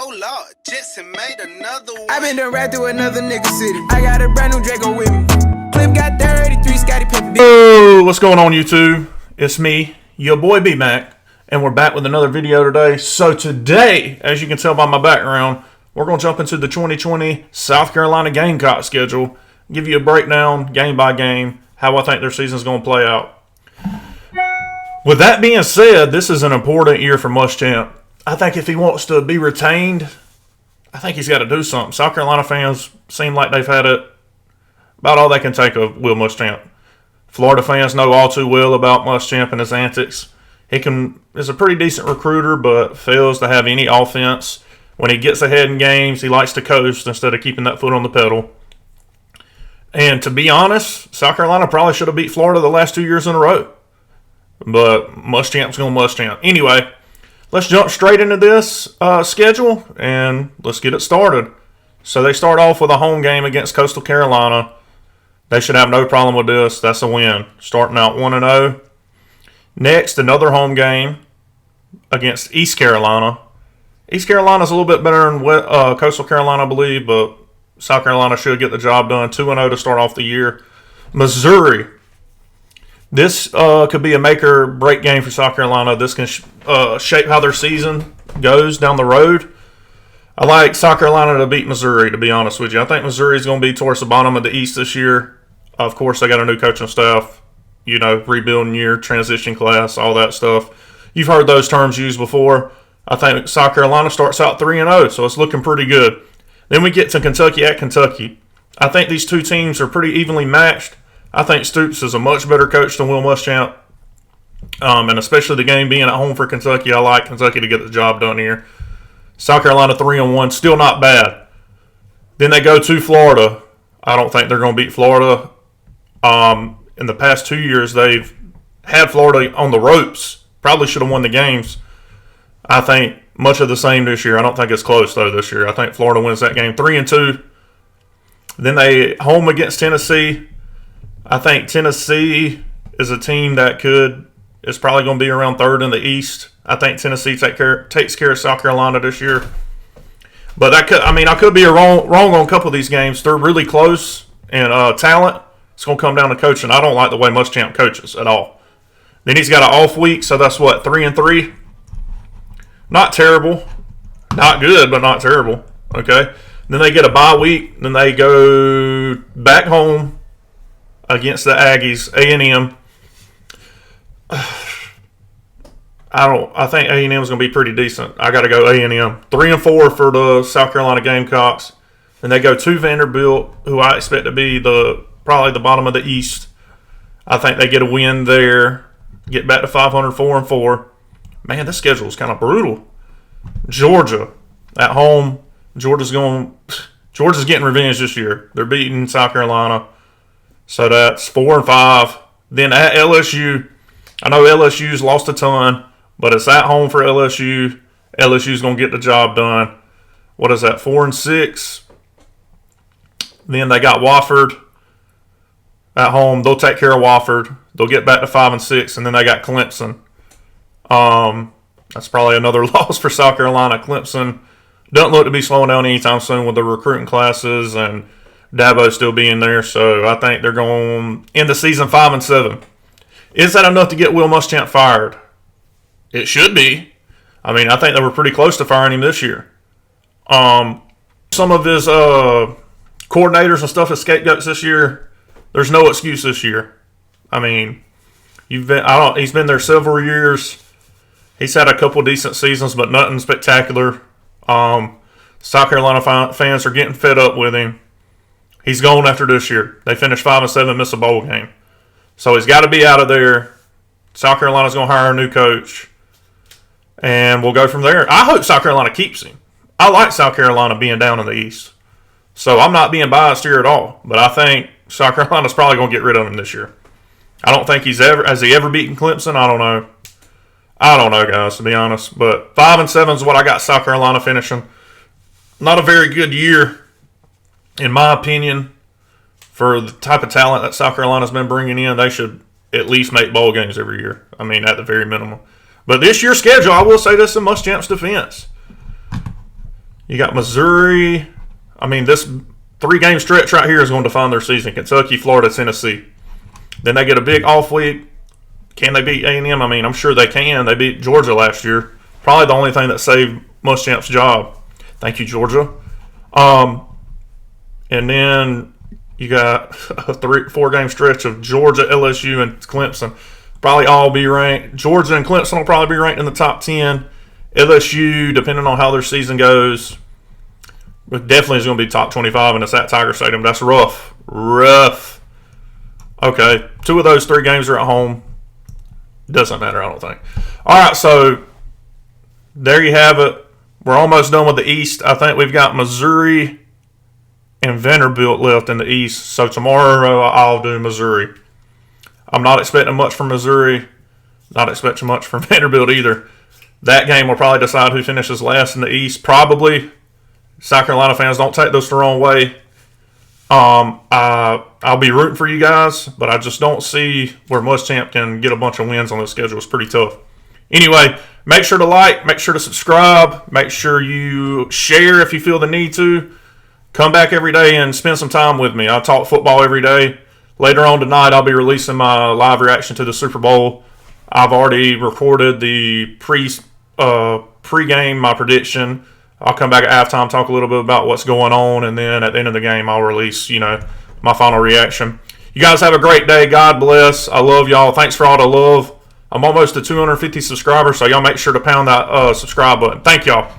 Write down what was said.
Oh Lord, Jetson made another one. I been done right through another nigga city. I got a brand new Draco with me. Clip got 33, Scotty Pippen. Oh, what's going on, YouTube? It's me, your boy B-Mac, and we're back with another video today. So today, as you can tell by my background, we're going to jump into the 2020 South Carolina Gamecock schedule, give you a breakdown, game by game, how I think their season's going to play out. With that being said, this is an important year for Mushamp. I think if he wants to be retained, I think he's got to do something. South Carolina fans seem like they've had it about all they can take of Will Mushamp. Florida fans know all too well about Mushamp and his antics. He is a pretty decent recruiter, but fails to have any offense. When he gets ahead in games, he likes to coast instead of keeping that foot on the pedal. And to be honest, South Carolina probably should have beat Florida the last 2 years in a row. But Muschamp's going to Muschamp. Anyway, let's jump straight into this schedule, and let's get it started. So they start off with a home game against Coastal Carolina. They should have no problem with this. That's a win. Starting out 1-0. Next, another home game against East Carolina. East Carolina's a little bit better than Coastal Carolina, I believe, but South Carolina should get the job done. 2-0 to start off the year. Missouri. This could be a make or break game for South Carolina. This can shape how their season goes down the road. I like South Carolina to beat Missouri, to be honest with you. I think Missouri is going to be towards the bottom of the East this year. Of course, they got a new coaching staff, rebuilding year, transition class, all that stuff. You've heard those terms used before. I think South Carolina starts out 3-0, so it's looking pretty good. Then we get to Kentucky at Kentucky. I think these two teams are pretty evenly matched. I think Stoops is a much better coach than Will Mushamp. And especially the game being at home for Kentucky, I like Kentucky to get the job done here. South Carolina 3-1, still not bad. Then they go to Florida. I don't think they're going to beat Florida. In the past 2 years, they've had Florida on the ropes. Probably should have won the games. I think much of the same this year. I don't think it's close, though, this year. I think Florida wins that game 3-2. Then they home against Tennessee. I think Tennessee is a team that is probably going to be around third in the East. I think Tennessee takes care of South Carolina this year. But I could be wrong on a couple of these games. They're really close in talent. It's going to come down to coaching. I don't like the way Mushamp coaches at all. Then he's got an off week, so that's 3-3. Not terrible. Not good, but not terrible. Okay. Then they get a bye week. Then they go back home against the Aggies, A&M. I think A&M is going to be pretty decent. I got to go A&M. 3-4 for the South Carolina Gamecocks. And they go to Vanderbilt, who I expect to be probably the bottom of the East. I think they get a win there. Get back to 500, 4-4. Man, this schedule is kind of brutal. Georgia at home. Georgia's getting revenge this year. They're beating South Carolina. So that's 4-5. Then at LSU, I know LSU's lost a ton, but it's at home for LSU. LSU's going to get the job done. What is that, 4-6? Then they got Wofford at home. They'll take care of Wofford. They'll get back to 5-6, and then they got Clemson. That's probably another loss for South Carolina. Clemson doesn't look to be slowing down anytime soon with the recruiting classes and Dabo still being there, so I think they're going to end the season 5-7. Is that enough to get Will Mushamp fired? It should be. I think they were pretty close to firing him this year. Some of his coordinators and stuff as scapegoats this year. There's no excuse this year. He's been there several years. He's had a couple decent seasons, but nothing spectacular. South Carolina fans are getting fed up with him. He's going after this year. They finished 5-7, miss a bowl game. So he's got to be out of there. South Carolina's going to hire a new coach. And we'll go from there. I hope South Carolina keeps him. I like South Carolina being down in the East. So I'm not being biased here at all. But I think South Carolina's probably going to get rid of him this year. I don't think has he ever beaten Clemson? I don't know. I don't know, guys, to be honest. But 5-7 is what I got South Carolina finishing. Not a very good year, in my opinion, for the type of talent that South Carolina's been bringing in. They should at least make bowl games every year. At the very minimum. But this year's schedule, I will say this in Muschamp's defense. You got Missouri. I mean, this 3-game stretch right here is going to define their season. Kentucky, Florida, Tennessee. Then they get a big off week. Can they beat A&M? I mean, I'm sure they can. They beat Georgia last year. Probably the only thing that saved Muschamp's job. Thank you, Georgia. And then you got a 4-game stretch of Georgia, LSU, and Clemson. Probably all be ranked. Georgia and Clemson will probably be ranked in the top 10. LSU, depending on how their season goes, but definitely is going to be top 25, and it's at Tiger Stadium. That's rough. Rough. Okay, 2 of those 3 games are at home. Doesn't matter, I don't think. All right, so there you have it. We're almost done with the East. I think we've got Missouri and Vanderbilt left in the East. So tomorrow I'll do Missouri. I'm not expecting much from Missouri. Not expecting much from Vanderbilt either. That game will probably decide who finishes last in the East. Probably. South Carolina fans, don't take this the wrong way. I'll be rooting for you guys, but I just don't see where Mushamp can get a bunch of wins on this schedule. It's pretty tough. Anyway, make sure to like, make sure to subscribe, make sure you share if you feel the need to. Come back every day and spend some time with me. I talk football every day. Later on tonight, I'll be releasing my live reaction to the Super Bowl. I've already recorded the pre-game, my prediction. I'll come back at halftime, talk a little bit about what's going on, and then at the end of the game, I'll release, my final reaction. You guys have a great day. God bless. I love y'all. Thanks for all the love. I'm almost to 250 subscribers, so y'all make sure to pound that subscribe button. Thank y'all.